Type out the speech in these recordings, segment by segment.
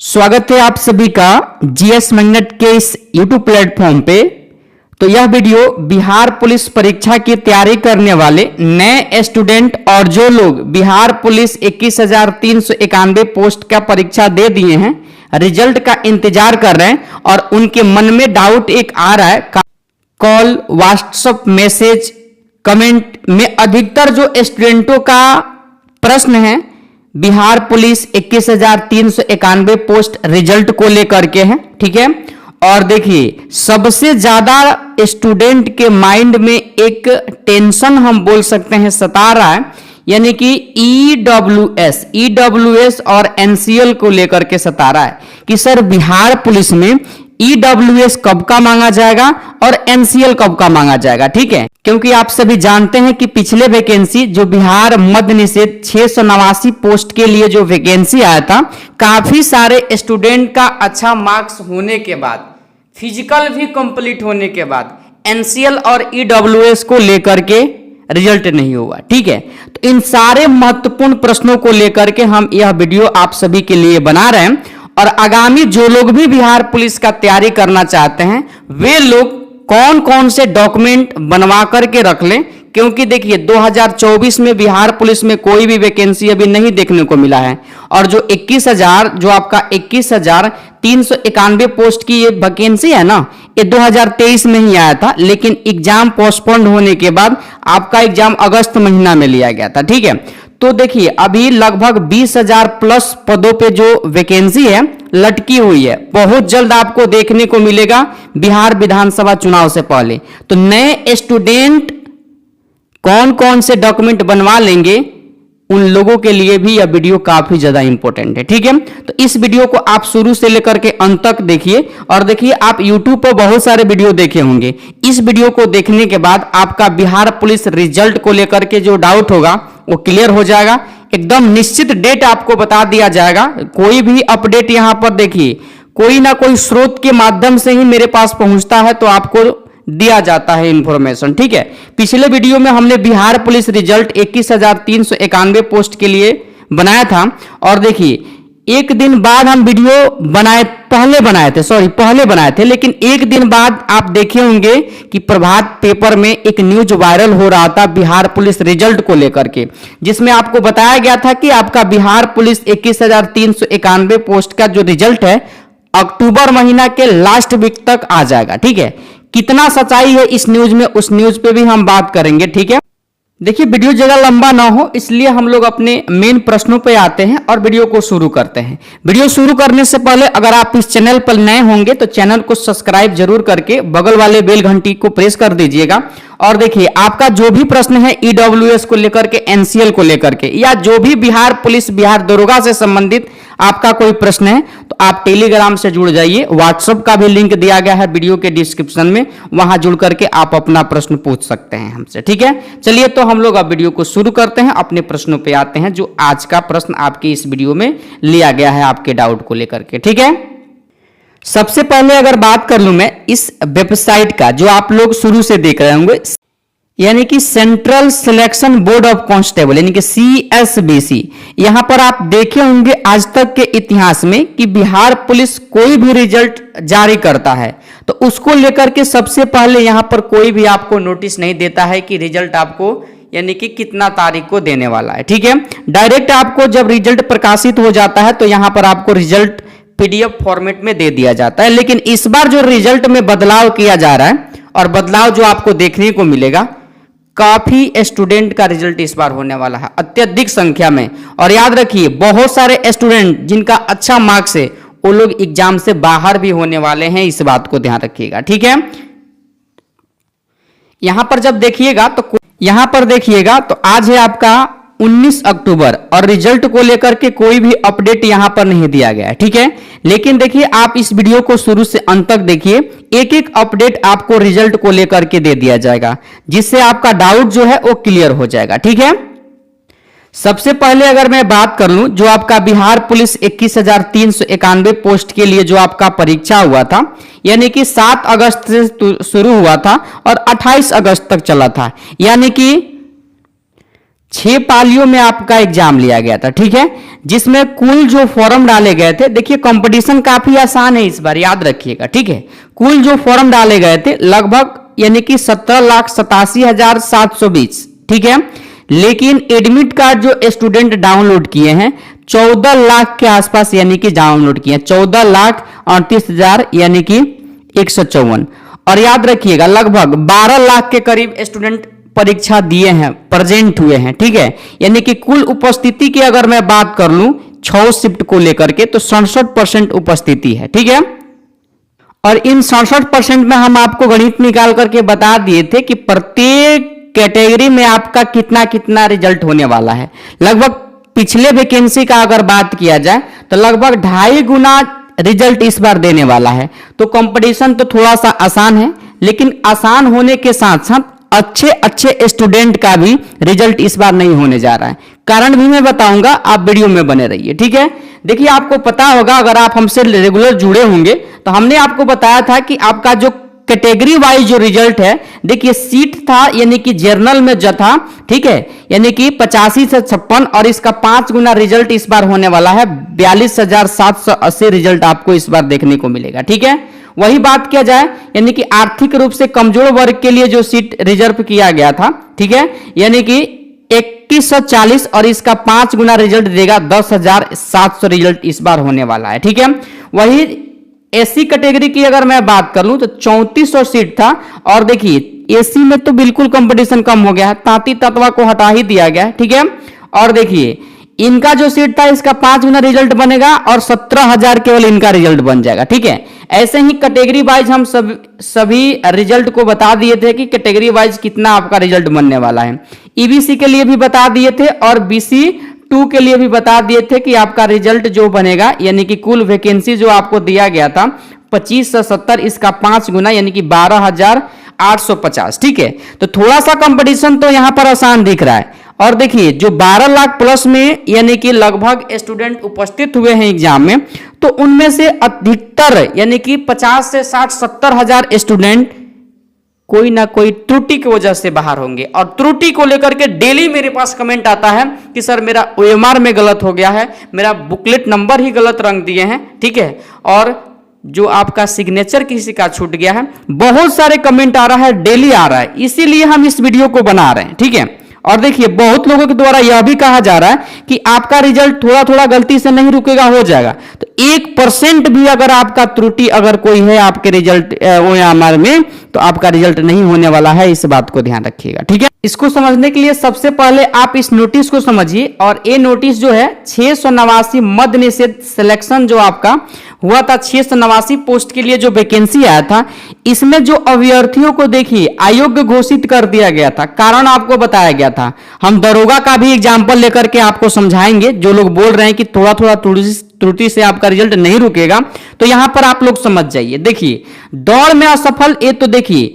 स्वागत है आप सभी का जीएस मैग्नेट के इस YouTube प्लेटफॉर्म पे। तो यह वीडियो बिहार पुलिस परीक्षा की तैयारी करने वाले नए स्टूडेंट और जो लोग बिहार पुलिस 21,391 पोस्ट का परीक्षा दे दिए हैं, रिजल्ट का इंतजार कर रहे हैं और उनके मन में डाउट एक आ रहा है, कॉल, व्हाट्सएप मैसेज, कमेंट में अधिकतर जो स्टूडेंटों का प्रश्न है बिहार पुलिस 21,391 पोस्ट रिजल्ट को लेकर के है। ठीक है, और देखिए सबसे ज्यादा स्टूडेंट के माइंड में एक टेंशन हम बोल सकते हैं सता रहा है, यानी कि ईडब्ल्यूएस और एनसीएल को लेकर के सता रहा है कि सर बिहार पुलिस में ईडब्ल्यूएस कब का मांगा जाएगा और एनसीएल कब का मांगा जाएगा। ठीक है, क्योंकि आप सभी जानते हैं कि पिछले वैकेंसी जो बिहार मद्य निषेध 689 पोस्ट के लिए जो वैकेंसी आया था, काफी सारे स्टूडेंट का अच्छा मार्क्स होने के बाद, फिजिकल भी कंप्लीट होने के बाद एनसीएल और ईडब्ल्यूएस को लेकर के रिजल्ट नहीं हुआ। ठीक है, तो इन सारे महत्वपूर्ण प्रश्नों को लेकर के हम यह वीडियो आप सभी के लिए बना रहे हैं और आगामी जो लोग भी बिहार पुलिस का तैयारी करना चाहते हैं वे लोग कौन कौन से डॉक्यूमेंट बनवा करके रख लें, क्योंकि देखिए 2024 में बिहार पुलिस में कोई भी वैकेंसी अभी नहीं देखने को मिला है और जो 21,391 पोस्ट की ये वैकेंसी है ना, ये 2023 में ही आया था, लेकिन एग्जाम पोस्टपोन्ड होने के बाद आपका एग्जाम अगस्त महीना में लिया गया था। ठीक है, तो देखिए अभी लगभग 20,000 प्लस पदों पे जो वैकेंसी है लटकी हुई है, बहुत जल्द आपको देखने को मिलेगा बिहार विधानसभा चुनाव से पहले। तो नए स्टूडेंट कौन कौन से डॉक्यूमेंट बनवा लेंगे उन लोगों के लिए भी यह वीडियो काफी ज्यादा इंपॉर्टेंट है। ठीक है, तो इस वीडियो को आप शुरू से लेकर के अंत तक देखिए और देखिए आप YouTube पर बहुत सारे वीडियो देखे होंगे। इस वीडियो को देखने के बाद आपका बिहार पुलिस रिजल्ट को लेकर के जो डाउट होगा वो क्लियर हो जाएगा। एकदम निश्चित डेट आपको बता दिया जाएगा। कोई भी अपडेट यहां पर देखिए कोई ना कोई स्रोत के माध्यम से ही मेरे पास पहुंचता है तो आपको दिया जाता है इंफॉर्मेशन। ठीक है, पिछले वीडियो में हमने बिहार पुलिस रिजल्ट 21,391 पोस्ट के लिए बनाया था और देखिए एक दिन बाद हम वीडियो पहले बनाए थे, लेकिन एक दिन बाद आप देखे होंगे कि प्रभात पेपर में एक न्यूज वायरल हो रहा था बिहार पुलिस रिजल्ट को लेकर के, जिसमें आपको बताया गया था कि आपका बिहार पुलिस 21,391 पोस्ट का जो रिजल्ट है अक्टूबर महीना के लास्ट वीक तक आ जाएगा। ठीक है, कितना सच्चाई है इस न्यूज में, उस न्यूज पे भी हम बात करेंगे। ठीक है, देखिए वीडियो ज्यादा लंबा ना हो इसलिए हम लोग अपने मेन प्रश्नों पे आते हैं और वीडियो को शुरू करते हैं। वीडियो शुरू करने से पहले अगर आप इस चैनल पर नए होंगे तो चैनल को सब्सक्राइब जरूर करके बगल वाले बेल घंटी को प्रेस कर दीजिएगा। और देखिए आपका जो भी प्रश्न है ईडब्ल्यूएस को लेकर के, एनसीएल को लेकर के, या जो भी बिहार पुलिस बिहार दरोगा से संबंधित आपका कोई प्रश्न है तो आप टेलीग्राम से जुड़ जाइए। व्हाट्सएप का भी लिंक दिया गया है वीडियो के डिस्क्रिप्शन में, वहां जुड़ करके आप अपना प्रश्न पूछ सकते हैं हमसे। ठीक है, चलिए तो हम लोग अब वीडियो को शुरू करते हैं, अपने प्रश्नों पे आते हैं जो आज का प्रश्न आपके इस वीडियो में लिया गया है आपके डाउट को लेकर के। ठीक है, सबसे पहले अगर बात कर लूं मैं इस वेबसाइट का जो आप लोग शुरू से देख रहे होंगे, यानी कि central selection board of constable यानी कि CSBC, यहां पर आप देखे होंगे आज तक के इतिहास में कि बिहार पुलिस कोई भी रिजल्ट जारी करता है तो उसको लेकर के सबसे पहले यहां पर कोई भी आपको नोटिस नहीं देता है कि रिजल्ट आपको यानी कि कितना तारीख को देने वाला है। ठीक है, डायरेक्ट आपको जब रिजल्ट प्रकाशित हो जाता है तो यहां पर आपको रिजल्ट PDF फॉर्मेट में दे दिया जाता है। लेकिन इस बार जो रिजल्ट में बदलाव किया जा रहा है और बदलाव जो आपको देखने को मिलेगा, काफी स्टूडेंट का रिजल्ट इस बार होने वाला है अत्यधिक संख्या में। और याद रखिए बहुत सारे स्टूडेंट जिनका अच्छा मार्क्स है वो लोग एग्जाम से बाहर भी होने वाले हैं, इस बात को ध्यान रखिएगा। ठीक है, यहां पर जब देखिएगा तो आज है आपका 19 अक्टूबर और रिजल्ट को लेकर के कोई भी अपडेट यहां पर नहीं दिया गया है। ठीक है, लेकिन देखिए आप इस वीडियो को शुरू से अंत तक देखिए, एक एक अपडेट आपको रिजल्ट को लेकर के दे दिया जाएगा जिससे आपका डाउट जो है वो क्लियर हो जाएगा। ठीक है, सबसे पहले अगर मैं बात कर लूं जो आपका बिहार पुलिस 21,391 पोस्ट के लिए जो आपका परीक्षा हुआ था, यानी कि 7 अगस्त से शुरू हुआ था और 28 अगस्त तक चला था, यानी कि 6 पालियों में आपका एग्जाम लिया गया था, ठीक है, जिसमें कुल जो फॉर्म डाले गए थे, देखिए कंपटीशन काफी आसान है इस बार, याद रखिएगा, ठीक है। कुल जो फॉर्म डाले गए थे लगभग यानी कि 17,87,720, ठीक है, लेकिन एडमिट कार्ड जो स्टूडेंट डाउनलोड किए हैं 14 लाख के आसपास यानी कि डाउनलोड किए हैं, 14,38,000 यानी कि 154। और याद रखिएगा लगभग 12 लाख के करीब स्टूडेंट परीक्षा दिए हैं, प्रेजेंट हुए हैं, ठीक है, यानी कि कुल उपस्थिति की अगर मैं बात कर लूं 6 शिफ्ट को लेकर के तो 67% उपस्थिति है, ठीक है। और इन 67% में हम आपको गणित निकाल करके बता दिए थे कि प्रत्येक कैटेगरी में आपका कितना कितना रिजल्ट होने वाला है। लगभग पिछले वैकेंसी का अगर बात किया जाए तो लगभग 2.5 गुना रिजल्ट इस बार देने वाला है। तो कंपटीशन तो थोड़ा सा आसान है, लेकिन आसान होने के साथ साथ अच्छे अच्छे स्टूडेंट का भी रिजल्ट इस बार नहीं होने जा रहा है। कारण भी मैं बताऊंगा, आप वीडियो में बने रहिए, ठीक है। देखिए आपको पता होगा, अगर आप हमसे रेगुलर जुड़े होंगे तो हमने आपको बताया था कि आपका जो कैटेगरी वाइज जो रिजल्ट है, देखिए सीट था यानी कि जर्नल में जो था, ठीक है, यानी कि 85 से 56 और इसका 5 गुना रिजल्ट इस बार होने वाला है, 42,780 रिजल्ट आपको इस बार देखने को मिलेगा, ठीक है। वही बात किया जाए यानी कि आर्थिक रूप से कमजोर वर्ग के लिए जो सीट रिजर्व किया गया था, ठीक है, यानी कि 2140 और इसका 5 गुना रिजल्ट देगा 10,700 रिजल्ट इस बार होने वाला है, ठीक है। वही एससी कैटेगरी की अगर मैं बात कर लूं तो 3400 सीट था। और देखिए एससी में तो बिल्कुल कंपटीशन कम हो गया है, तांती तत्वा को हटा ही दिया गया है, ठीक है। और देखिए इनका जो सीट था इसका 5 गुना रिजल्ट बनेगा और 17,000 केवल इनका रिजल्ट बन जाएगा, ठीक है। ऐसे ही कैटेगरी वाइज हम सभी रिजल्ट को बता दिए थे कि कैटेगरी वाइज कितना आपका रिजल्ट बनने वाला है। ईबीसी के लिए भी बता दिए थे और बीसी 2 के लिए भी बता दिए थे कि आपका रिजल्ट जो बनेगा यानी कि कुल वैकेंसी जो आपको दिया गया था 25 से 70, इसका 5 गुना यानी कि 12,850, ठीक है। तो थोड़ा सा कंपटीशन तो यहां पर आसान दिख रहा है। और देखिए जो 12 लाख प्लस में यानी कि लगभग स्टूडेंट उपस्थित हुए हैं एग्जाम में, तो उनमें से अधिकतर यानी कि 50 से 60-70 हजार स्टूडेंट कोई ना कोई त्रुटि की वजह से बाहर होंगे। और त्रुटि को लेकर के डेली मेरे पास कमेंट आता है कि सर मेरा ओएमआर में गलत हो गया है, मेरा बुकलेट नंबर ही गलत रंग दिए हैं, ठीक है, और जो आपका सिग्नेचर किसी का छूट गया है। बहुत सारे कमेंट आ रहा है, डेली आ रहा है, इसीलिए हम इस वीडियो को बना रहे हैं, ठीक है। और देखिए बहुत लोगों के द्वारा यह भी कहा जा रहा है कि आपका रिजल्ट थोड़ा थोड़ा गलती से नहीं रुकेगा, हो जाएगा। तो 1% भी अगर आपका त्रुटि अगर कोई है आपके रिजल्ट ओएमआर में, तो आपका रिजल्ट नहीं होने वाला है, इस बात को ध्यान रखिएगा, ठीक है। इसको समझने के लिए सबसे पहले आप इस नोटिस को समझिए। और ये नोटिस जो है 689 मद्य निषेध सिलेक्शन जो आपका हुआ था, 689 पोस्ट के लिए जो वैकेंसी आया था, इसमें जो अभ्यर्थियों को देखिए अयोग्य घोषित कर दिया गया था। कारण आपको बताया गया था। हम दरोगा का भी एग्जाम्पल लेकर के आपको समझाएंगे। जो लोग बोल रहे हैं कि थोड़ा थोड़ा त्रुटि से आपका रिजल्ट नहीं रुकेगा, तो यहां पर आप लोग समझ जाइए। देखिए दौड़ में असफल, ये तो देखिए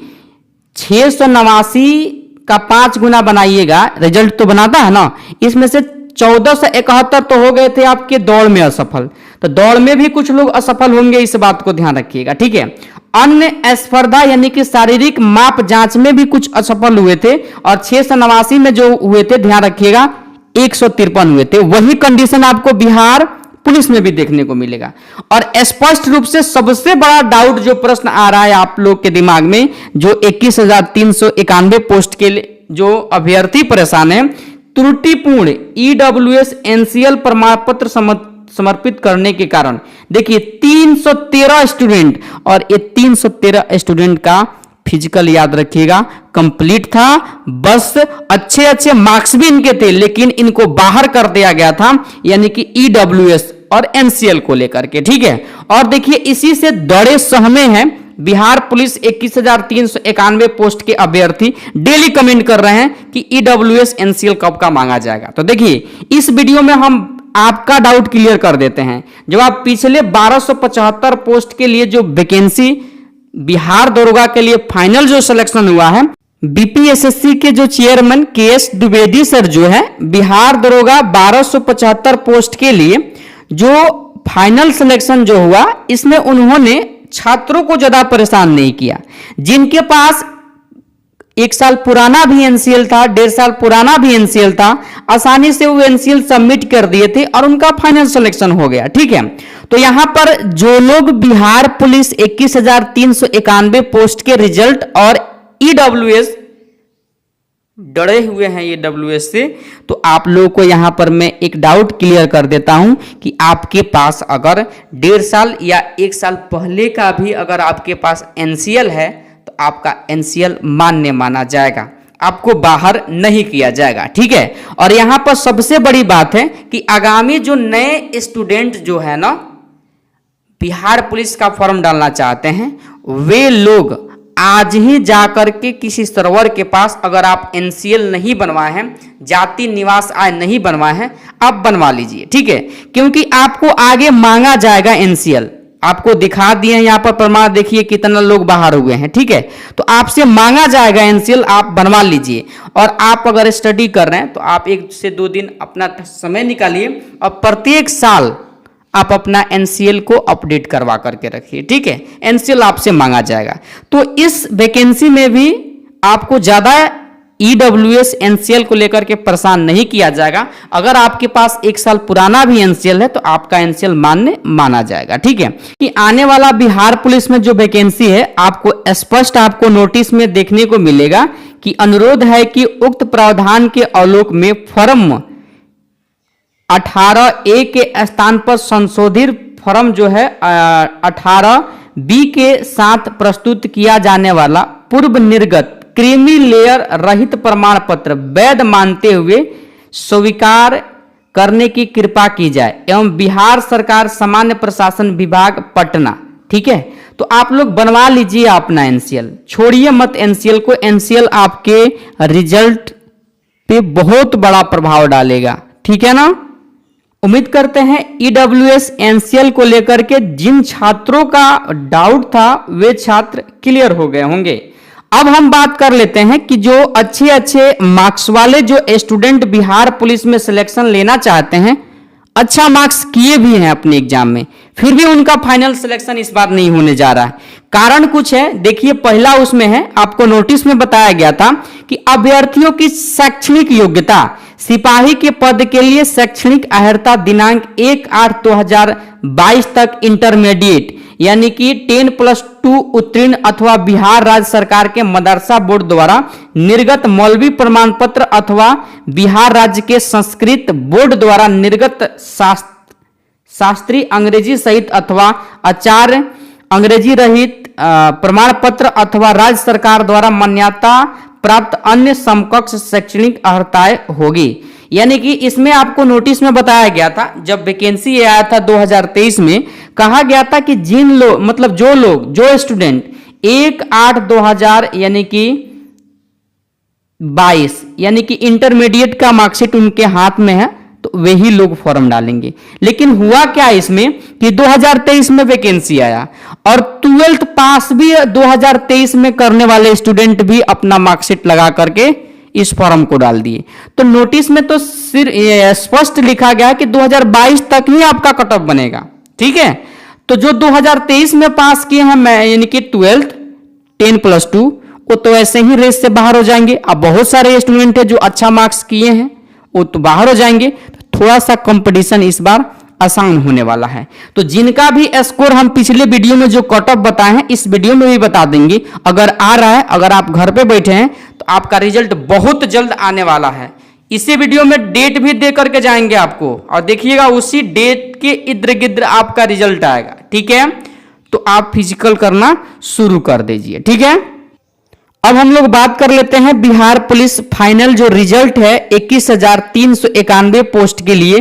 689 का 5 गुना बनाइएगा, रिजल्ट तो बनाता है ना, इसमें से 1471 तो हो गए थे आपके दौड़ में असफल। तो दौड़ में भी कुछ लोग असफल होंगे, इस बात को ध्यान रखिएगा, ठीक है। अन्य स्पर्धा यानी कि शारीरिक माप जांच में भी कुछ असफल हुए थे। और 689 में जो हुए थे, ध्यान रखिएगा 153 हुए थे। वही कंडीशन आपको बिहार पुलिस में भी देखने को मिलेगा। और स्पष्ट रूप से सबसे बड़ा डाउट जो प्रश्न आ रहा है आप लोग के दिमाग में, जो 21,391 पोस्ट के लिए जो अभ्यर्थी परेशान है, त्रुटिपूर्ण ईडब्ल्यूएस एनसीएल प्रमाण पत्र समर्पित करने के कारण देखिए 313 स्टूडेंट, और ये 313 स्टूडेंट का फिजिकल याद रखिएगा कंप्लीट था। बस अच्छे अच्छे मार्क्स भी इनके थे, लेकिन इनको बाहर कर दिया गया था, यानी कि ईडब्ल्यूएस और एनसीएल को लेकर के, ठीक है। और देखिए इसी से दड़े सहमे हैं बिहार पुलिस 21,391 पोस्ट के अभ्यर्थी डेली कमेंट कर रहे हैं कि ईडब्ल्यूएस एनसीएल कब का मांगा जाएगा। तो देखिए इस वीडियो में हम आपका डाउट क्लियर कर देते हैं। जब आप पिछले 1275 पोस्ट के लिए जो वैकेंसी बिहार दरोगा के लिए फाइनल जो सिलेक्शन हुआ है, बीपीएसएससी के जो चेयरमैन केएस द्विवेदी सर जो है, बिहार दरोगा 1275 पोस्ट के लिए जो फाइनल सिलेक्शन जो हुआ, इसमें उन्होंने छात्रों को ज्यादा परेशान नहीं किया। जिनके पास 1 साल पुराना भी एनसीएल था, 1.5 साल पुराना भी एनसीएल था, आसानी से वो एनसीएल सबमिट कर दिए थे और उनका फाइनल सिलेक्शन हो गया। ठीक है, तो यहां पर जो लोग बिहार पुलिस 21,391 पोस्ट के रिजल्ट और ईडब्ल्यूएस डरे हुए हैं ईडब्ल्यूएस से, तो आप लोगों को यहां पर मैं एक डाउट क्लियर कर देता हूं कि आपके पास अगर 1.5 साल या 1 साल पहले का भी अगर आपके पास एनसीएल है तो आपका एनसीएल मान्य माना जाएगा, आपको बाहर नहीं किया जाएगा। ठीक है, और यहां पर सबसे बड़ी बात है कि आगामी जो नए स्टूडेंट जो है ना बिहार पुलिस का फॉर्म डालना चाहते हैं, वे लोग आज ही जाकर के किसी सर्वर के पास अगर आप एनसीएल नहीं बनवाए हैं, जाति निवास आय नहीं बनवाए हैं, आप बनवा लीजिए। ठीक है, क्योंकि आपको आगे मांगा जाएगा एनसीएल। आपको दिखा दिए यहाँ पर प्रमाण, देखिए कितना लोग बाहर हुए हैं। ठीक है, तो आपसे मांगा जाएगा एनसीएल, आप बनवा लीजिए। और आप अगर स्टडी कर रहे हैं तो आप 1 से 2 दिन अपना समय निकालिए और प्रत्येक साल आप अपना एनसीएल को अपडेट करवा करके रखिए। ठीक है, एनसीएल आपसे मांगा जाएगा। तो इस वैकेंसी में भी आपको ज्यादा ईडब्ल्यूएस एनसीएल को लेकर के परेशान नहीं किया जाएगा। अगर आपके पास 1 साल पुराना भी एनसीएल है तो आपका एनसीएल मान्य माना जाएगा। ठीक है, कि आने वाला बिहार पुलिस में जो वैकेंसी है आपको स्पष्ट आपको नोटिस में देखने को मिलेगा कि अनुरोध है कि उक्त प्रावधान के आलोक में फॉर्म 18A के स्थान पर संशोधित फॉर्म जो है 18B के साथ प्रस्तुत किया जाने वाला पूर्व निर्गत क्रीमी लेयर रहित प्रमाण पत्र वैध मानते हुए स्वीकार करने की कृपा की जाए एवं बिहार सरकार सामान्य प्रशासन विभाग पटना। ठीक है, तो आप लोग बनवा लीजिए अपना एनसीएल, छोड़िए मत एनसीएल को। एनसीएल आपके रिजल्ट पे बहुत बड़ा प्रभाव डालेगा। ठीक है ना, उम्मीद करते हैं ईडब्ल्यूएस एनसीएल को लेकर के जिन छात्रों का डाउट था वे छात्र क्लियर हो गए होंगे। अब हम बात कर लेते हैं कि जो अच्छे अच्छे मार्क्स वाले जो स्टूडेंट बिहार पुलिस में सिलेक्शन लेना चाहते हैं, अच्छा मार्क्स किए भी हैं अपने एग्जाम में, फिर भी उनका फाइनल सिलेक्शन इस बार नहीं होने जा रहा है। कारण कुछ है, देखिए पहला उसमें है, आपको नोटिस में बताया गया था कि अभ्यर्थियों की शैक्षणिक योग्यता सिपाही के पद के लिए शैक्षणिक अर्हता दिनांक 1/8/2022 तक इंटरमीडिएट यानी कि 10+2 उत्तीर्ण अथवा बिहार राज्य सरकार के मदरसा बोर्ड द्वारा निर्गत मौलवी प्रमाण पत्र अथवा बिहार राज्य के संस्कृत बोर्ड द्वारा निर्गत शास्त्रीय अंग्रेजी सहित अथवा आचार्य अंग्रेजी रहित प्रमाण पत्र अथवा राज्य सरकार द्वारा मान्यता प्राप्त अन्य समकक्ष शैक्षणिक अर्हताएं होगी। यानी कि इसमें आपको नोटिस में बताया गया था, जब वैकेंसी आया था 2023 में, कहा गया था कि जिन लोग मतलब जो स्टूडेंट 1/8/2000 यानी कि 22 यानी कि इंटरमीडिएट का मार्कशीट उनके हाथ में है तो वही लोग फॉर्म डालेंगे। लेकिन हुआ क्या इसमें कि 2023 में वैकेंसी आया और 12th पास भी 2023 में करने वाले स्टूडेंट भी अपना मार्कशीट लगा करके इस फॉर्म को डाल दिए। तो नोटिस में तो सिर्फ स्पष्ट लिखा गया है कि 2022 तक ही आपका कट ऑफ बनेगा। ठीक है, तो जो 2023 में पास किए हैं यानी कि 12th 10+2 वो तो ऐसे ही रेस से बाहर हो जाएंगे। अब बहुत सारे स्टूडेंट है जो अच्छा मार्क्स किए हैं वो तो बाहर हो जाएंगे। तो थोड़ा सा कंपटीशन इस बार आसान होने वाला है। तो जिनका भी स्कोर हम पिछले वीडियो में जो कट ऑफ बताए हैं इस वीडियो में भी बता देंगे। अगर आ रहा है, अगर आप घर पे बैठे हैं तो आपका रिजल्ट बहुत जल्द आने वाला है। इसी वीडियो में डेट भी दे करके जाएंगे आपको और देखिएगा उसी डेट के इर्द गिर्द आपका रिजल्ट आएगा। ठीक है, तो आप फिजिकल करना शुरू कर दीजिए। ठीक है, अब हम लोग बात कर लेते हैं बिहार पुलिस फाइनल जो रिजल्ट है 21,391 पोस्ट के लिए।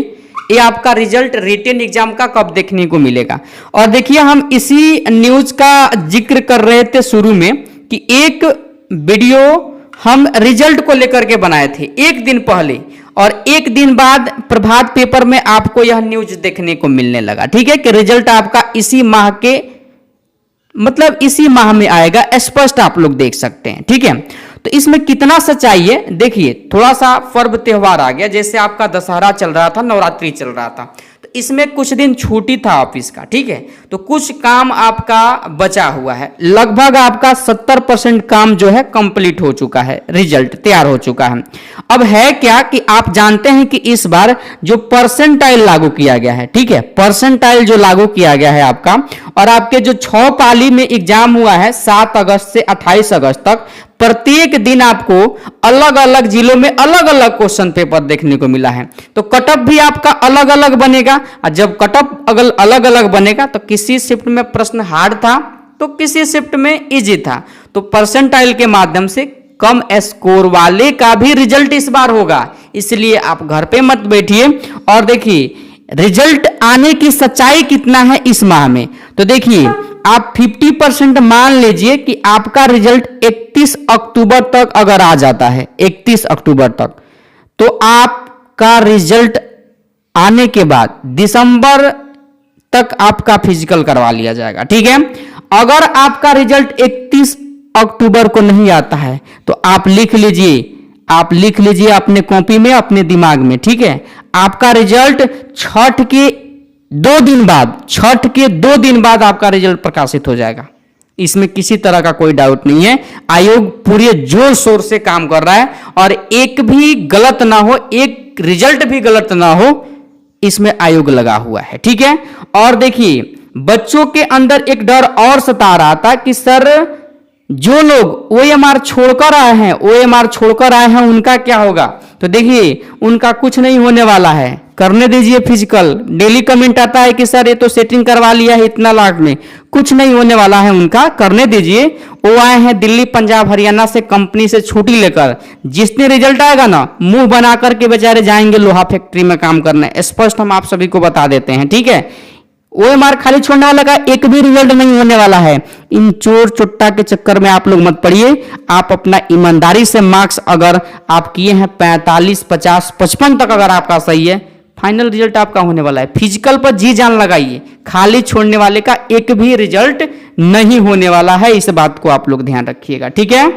ये आपका रिजल्ट रिटन एग्जाम का कब देखने को मिलेगा। और देखिए हम इसी न्यूज का जिक्र कर रहे थे शुरू में कि एक वीडियो हम रिजल्ट को लेकर के बनाए थे एक दिन पहले और एक दिन बाद प्रभात पेपर में आपको यह न्यूज देखने को मिलने लगा। ठीक है, कि रिजल्ट आपका इसी माह के मतलब इसी माह में आएगा, स्पष्ट आप लोग देख सकते हैं। ठीक है, तो इसमें कितना सच्चाई है देखिए। थोड़ा सा पर्व त्योहार आ गया, जैसे आपका दशहरा चल रहा था, नवरात्रि चल रहा था, तो इसमें कुछ दिन छुट्टी था ऑफिस का, ठीक है, तो कुछ काम आपका बचा हुआ है। लगभग आपका 70% काम जो है कंप्लीट हो चुका है, रिजल्ट तैयार हो चुका है। अब है क्या कि आप जानते हैं कि इस बार जो परसेंटाइल लागू किया गया है, ठीक है, परसेंटाइल जो लागू किया गया है आपका, और आपके जो 6 पाली में एग्जाम हुआ है 7 अगस्त से 28 अगस्त तक, प्रत्येक दिन आपको अलग अलग जिलों में अलग अलग क्वेश्चन पेपर देखने को मिला है। तो कटअप भी आपका अलग अलग बनेगा, और जब कटअप अलग अलग बनेगा तो किसी शिफ्ट में प्रश्न हार्ड था तो किसी शिफ्ट में इजी था। तो परसेंटाइल के माध्यम से कम स्कोर वाले का भी रिजल्ट इस बार होगा, इसलिए आप घर पे मत बैठिए और देखिए रिजल्ट आने की सच्चाई कितना है इस माह में। तो देखिए आप 50% मान लीजिए कि आपका रिजल्ट 31 अक्टूबर तक अगर आ जाता है, 31 अक्टूबर तक, तो आपका रिजल्ट आने के बाद दिसंबर तक आपका फिजिकल करवा लिया जाएगा, ठीक है। अगर आपका रिजल्ट 31 अक्टूबर को नहीं आता है तो आप लिख लीजिए अपने कॉपी में, अपने दिमाग में, ठीक है, आपका रिजल्ट छठ के 2 दिन बाद आपका रिजल्ट प्रकाशित हो जाएगा। इसमें किसी तरह का कोई डाउट नहीं है। आयोग पूरे जोर शोर से काम कर रहा है और एक भी गलत ना हो, एक रिजल्ट भी गलत ना हो, इसमें आयोग लगा हुआ है, ठीक है। और देखिए बच्चों के अंदर एक डर और सता रहा था कि सर जो लोग ओएमआर छोड़कर आए हैं उनका क्या होगा। तो देखिए उनका कुछ नहीं होने वाला है, करने दीजिए फिजिकल। डेली कमेंट आता है कि सर ये तो सेटिंग करवा लिया है इतना लाख में, कुछ नहीं होने वाला है उनका, करने दीजिए। वो आए हैं दिल्ली पंजाब हरियाणा से कंपनी से छुट्टी लेकर, जिस दिन रिजल्ट आएगा ना मुंह बना करके बेचारे जाएंगे लोहा फैक्ट्री में काम करने, स्पष्ट हम आप सभी को बता देते हैं, ठीक है। ओएमआर खाली छोड़ने वाला का एक भी रिजल्ट नहीं होने वाला है। इन चोर चुट्टा के चक्कर में आप लोग मत पड़िए। आप अपना ईमानदारी से मार्क्स अगर आप किए हैं 45, 50, 55 तक अगर आपका सही है, फाइनल रिजल्ट आपका होने वाला है। फिजिकल पर जी जान लगाइए, खाली छोड़ने वाले का एक भी रिजल्ट नहीं होने वाला है, इस बात को आप लोग ध्यान रखिएगा, ठीक है।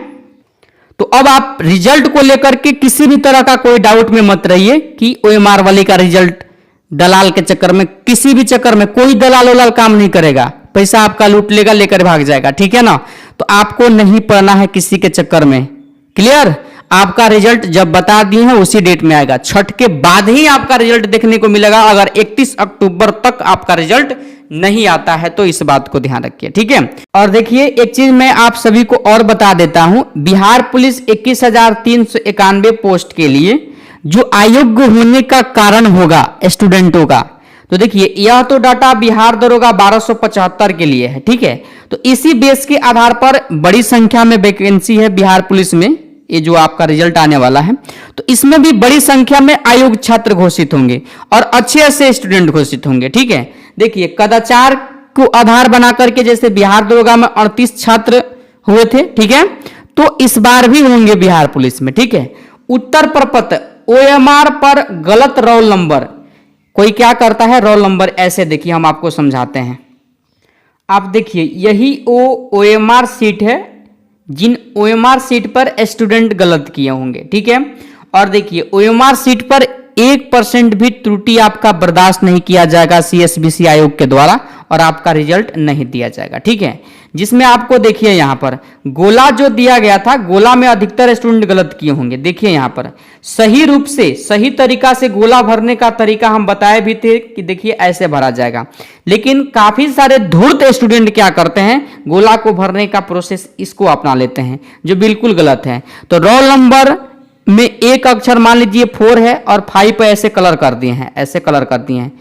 तो अब आप रिजल्ट को लेकर के किसी भी तरह का कोई डाउट में मत रहिए कि ओएमआर वाले का रिजल्ट दलाल के चक्कर में, किसी भी चक्कर में कोई दलाल उलाल काम नहीं करेगा, पैसा आपका लूट लेगा, लेकर भाग जाएगा, ठीक है ना। तो आपको नहीं पड़ना है किसी के चक्कर में, क्लियर। आपका रिजल्ट जब बता दिए हैं उसी डेट में आएगा, छठ के बाद ही आपका रिजल्ट देखने को मिलेगा। अगर 31 अक्टूबर तक आपका रिजल्ट नहीं आता है तो इस बात को ध्यान रखिए, ठीक है। और देखिए एक चीज मैं आप सभी को और बता देता हूं, बिहार पुलिस 21,391 पोस्ट के लिए जो अयोग्य होने का कारण होगा स्टूडेंटों का, तो देखिए यह तो डाटा बिहार दरोगा 1275 के लिए है, ठीक है। तो इसी बेस के आधार पर बड़ी संख्या में वैकेंसी है बिहार पुलिस में, ये जो आपका रिजल्ट आने वाला है, तो इसमें भी बड़ी संख्या में अयोग्य छात्र घोषित होंगे और अच्छे स्टूडेंट घोषित होंगे, ठीक है। देखिए कदाचार को आधार बना करके जैसे बिहार दरोगा में 38 छात्र हुए थे, ठीक है, तो इस बार भी होंगे बिहार पुलिस में, ठीक है। उत्तर प्रपत्र ओएमआर पर गलत रोल नंबर, कोई क्या करता है रोल नंबर ऐसे, देखिए हम आपको समझाते हैं। आप देखिए यही ओएमआर सीट है जिन ओएमआर सीट पर स्टूडेंट गलत किए होंगे, ठीक है। और देखिए ओएमआर सीट पर 1% भी त्रुटि आपका बर्दाश्त नहीं किया जाएगा सीएसबीसी आयोग के द्वारा और आपका रिजल्ट नहीं दिया जाएगा, ठीक है। जिसमें आपको देखिए यहां पर गोला जो दिया गया था, गोला में अधिकतर स्टूडेंट गलत किए होंगे। देखिए यहां पर सही रूप से सही तरीका से गोला भरने का तरीका हम बताए भी थे कि देखिए ऐसे भरा जाएगा, लेकिन काफी सारे धूर्त स्टूडेंट क्या करते हैं, गोला को भरने का प्रोसेस इसको अपना लेते हैं जो बिल्कुल गलत है। तो रोल नंबर में एक अक्षर मान लीजिए 4 है और 5 पे ऐसे कलर कर दिए हैं, ऐसे कलर कर दिए हैं।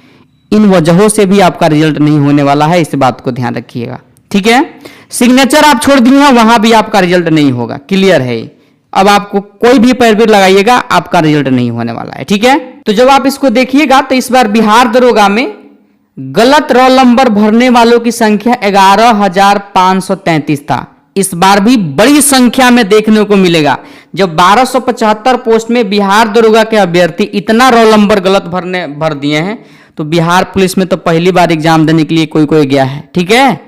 इन वजहों से भी आपका रिजल्ट नहीं होने वाला है, इस बात को ध्यान रखिएगा, ठीक है। सिग्नेचर आप छोड़ दिए हैं, वहां भी आपका रिजल्ट नहीं होगा, क्लियर है। अब आपको कोई भी पैरवीर लगाइएगा आपका रिजल्ट नहीं होने वाला है, ठीक है। तो जब आप इसको देखिएगा तो इस बार बिहार दरोगा में गलत रोल नंबर भरने वालों की संख्या 11,533 था। इस बार भी बड़ी संख्या में देखने को मिलेगा। जब 1275 पोस्ट में बिहार दरोगा के अभ्यर्थी इतना रोल नंबर गलत भर दिए हैं, तो बिहार पुलिस में तो पहली बार एग्जाम देने के लिए कोई गया है, ठीक है।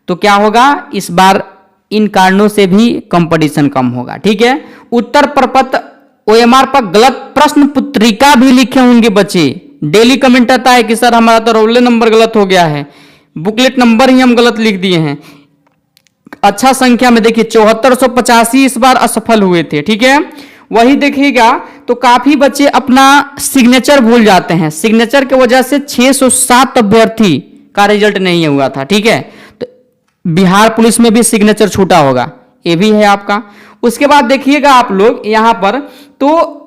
तो क्या होगा, इस बार इन कारणों से भी कंपटीशन कम होगा, ठीक है। उत्तर प्रपत्र ओएमआर पर गलत प्रश्न पत्रिका भी लिखे होंगे बच्चे, डेली कमेंट आता है कि सर हमारा तो रोल नंबर गलत हो गया है, बुकलेट नंबर ही हम गलत लिख दिए हैं। अच्छा संख्या में देखिए 7485 इस बार असफल हुए थे, ठीक है। वही देखिएगा तो काफी बच्चे अपना सिग्नेचर भूल जाते हैं, सिग्नेचर की वजह से 607 अभ्यर्थी का रिजल्ट नहीं हुआ था, ठीक है। तो बिहार पुलिस में भी सिग्नेचर छूटा होगा, ये भी है आपका। उसके बाद देखिएगा आप लोग यहां पर तो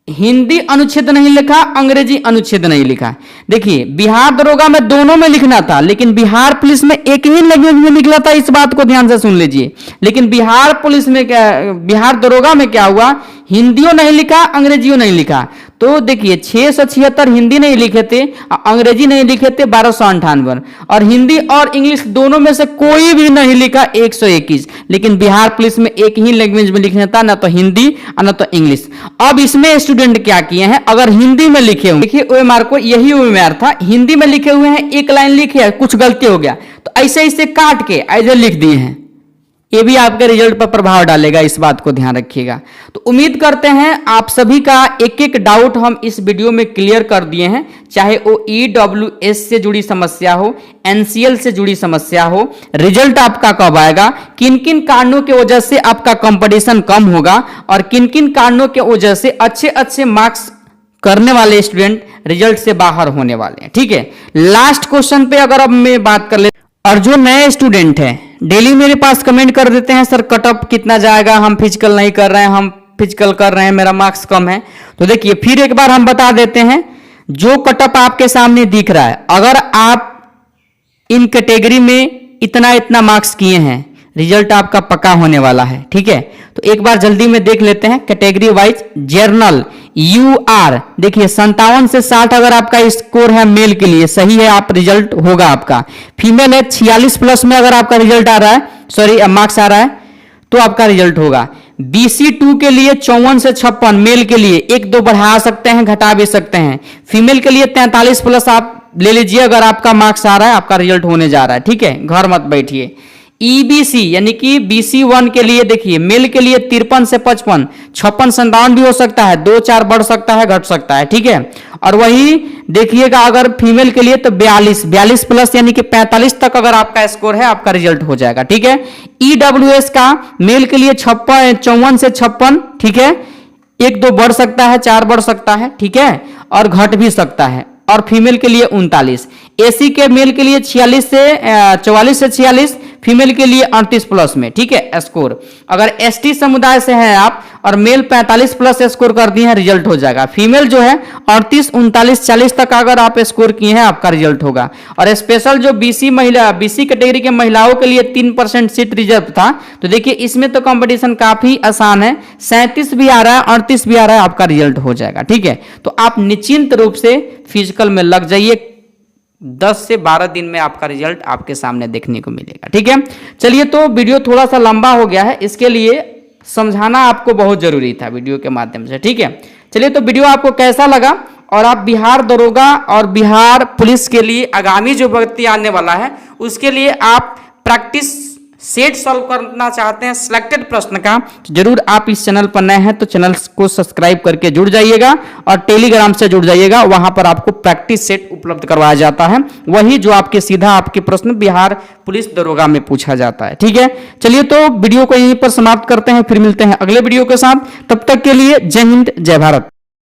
हिंदी अनुच्छेद नहीं लिखा, अंग्रेजी अनुच्छेद नहीं लिखा। देखिए बिहार दरोगा में दोनों में लिखना था, लेकिन बिहार पुलिस में एक ही लैंग्वेज में निकला था, इस बात को ध्यान से सुन लीजिए। लेकिन बिहार पुलिस में क्या, बिहार दरोगा में क्या हुआ, हिंदियों नहीं लिखा, अंग्रेजियों नहीं लिखा। तो देखिए 676 हिंदी नहीं लिखे थे, अंग्रेजी नहीं लिखे थे 1298, और हिंदी और इंग्लिश दोनों में से कोई भी नहीं लिखा 121। लेकिन बिहार पुलिस में एक ही लैंग्वेज में लिखना था, ना तो हिंदी और ना तो इंग्लिश। अब इसमें स्टूडेंट क्या किए हैं, अगर हिंदी में लिखे हुए, देखिए ओएमआर को यही ओएमआर था, हिंदी में लिखे हुए हैं, एक लाइन लिखे है, कुछ गलती हो गया तो ऐसे ऐसे काट के ऐसे लिख दिए हैं, ये भी आपके रिजल्ट पर प्रभाव डालेगा, इस बात को ध्यान रखिएगा। तो उम्मीद करते हैं आप सभी का एक एक डाउट हम इस वीडियो में क्लियर कर दिए हैं, चाहे वो EWS से जुड़ी समस्या हो, NCL से जुड़ी समस्या हो, रिजल्ट आपका कब आएगा, किन किन कारणों की वजह से आपका कंपटीशन कम होगा, और किन किन कारणों की वजह से अच्छे अच्छे मार्क्स करने वाले स्टूडेंट रिजल्ट से बाहर होने वाले हैं, ठीक है। लास्ट क्वेश्चन पे अगर अब मैं बात कर ले, और जो नए स्टूडेंट हैं डेली मेरे पास कमेंट कर देते हैं सर कट ऑफ कितना जाएगा, हम फिजिकल नहीं कर रहे हैं, हम फिजिकल कर रहे हैं, मेरा मार्क्स कम है। तो देखिए फिर एक बार हम बता देते हैं, जो कट ऑफ आपके सामने दिख रहा है, अगर आप इन कैटेगरी में इतना इतना मार्क्स किए हैं, रिजल्ट आपका पक्का होने वाला है, ठीक है। तो एक बार जल्दी में देख लेते हैं कैटेगरी वाइज। जर्नल UR देखिए 57 से 60 अगर आपका स्कोर है मेल के लिए सही है, आप रिजल्ट होगा आपका। फीमेल है 46 प्लस में अगर आपका रिजल्ट आ रहा है, सॉरी मार्क्स आ रहा है, तो आपका रिजल्ट होगा। BC2 के लिए 54 से 56 मेल के लिए, एक दो बढ़ा सकते हैं घटा भी सकते हैं। फीमेल के लिए 43 प्लस आप ले लीजिए, अगर आपका मार्क्स आ रहा है आपका रिजल्ट होने जा रहा है, ठीक है, घर मत बैठिए। EBC यानी कि BC1 के लिए देखिए मेल के लिए 53 से 55, 56 57 भी हो सकता है, 2-4 बढ़ सकता है घट सकता है, ठीक है। और वही देखिएगा अगर फीमेल के लिए तो 42 प्लस यानी कि 45 तक अगर आपका स्कोर है आपका रिजल्ट हो जाएगा, ठीक है। EWS का मेल के लिए 54 से 56, ठीक है, एक दो बढ़ सकता है, 4 बढ़ सकता है, ठीक है, और घट भी सकता है। और फीमेल के लिए 39। AC के मेल के लिए 44 से 46, फीमेल के लिए 38 प्लस में, ठीक है स्कोर। अगर ST समुदाय से हैं आप और मेल 45 प्लस स्कोर कर दिए हैं, रिजल्ट हो जाएगा। फीमेल जो है 38, 39, 40 तक अगर आप स्कोर किए हैं आपका रिजल्ट होगा। और स्पेशल जो BC कैटेगरी के महिलाओं के लिए 3% सीट रिजर्व था, तो देखिए इसमें तो कंपटीशन काफी आसान है, 37 भी आ रहा है, 38 भी आ रहा है, आपका रिजल्ट हो जाएगा, ठीक है। तो आप निश्चिंत रूप से फिजिकल में लग जाइए, 10 से 12 दिन में आपका रिजल्ट आपके सामने देखने को मिलेगा, ठीक है। चलिए तो वीडियो थोड़ा सा लंबा हो गया है, इसके लिए समझाना आपको बहुत जरूरी था वीडियो के माध्यम से, ठीक है। चलिए तो वीडियो आपको कैसा लगा, और आप बिहार दरोगा और बिहार पुलिस के लिए आगामी जो भर्ती आने वाला है उसके लिए आप प्रैक्टिस सेट सॉल्व करना चाहते हैं सिलेक्टेड प्रश्न का, तो जरूर आप इस चैनल पर नए हैं तो चैनल को सब्सक्राइब करके जुड़ जाइएगा, और टेलीग्राम से जुड़ जाइएगा, वहां पर आपको प्रैक्टिस सेट उपलब्ध करवाया जाता है, वही जो आपके सीधा आपके प्रश्न बिहार पुलिस दरोगा में पूछा जाता है, ठीक है। चलिए तो वीडियो को यहीं पर समाप्त करते हैं, फिर मिलते हैं अगले वीडियो के साथ, तब तक के लिए जय हिंद जय भारत।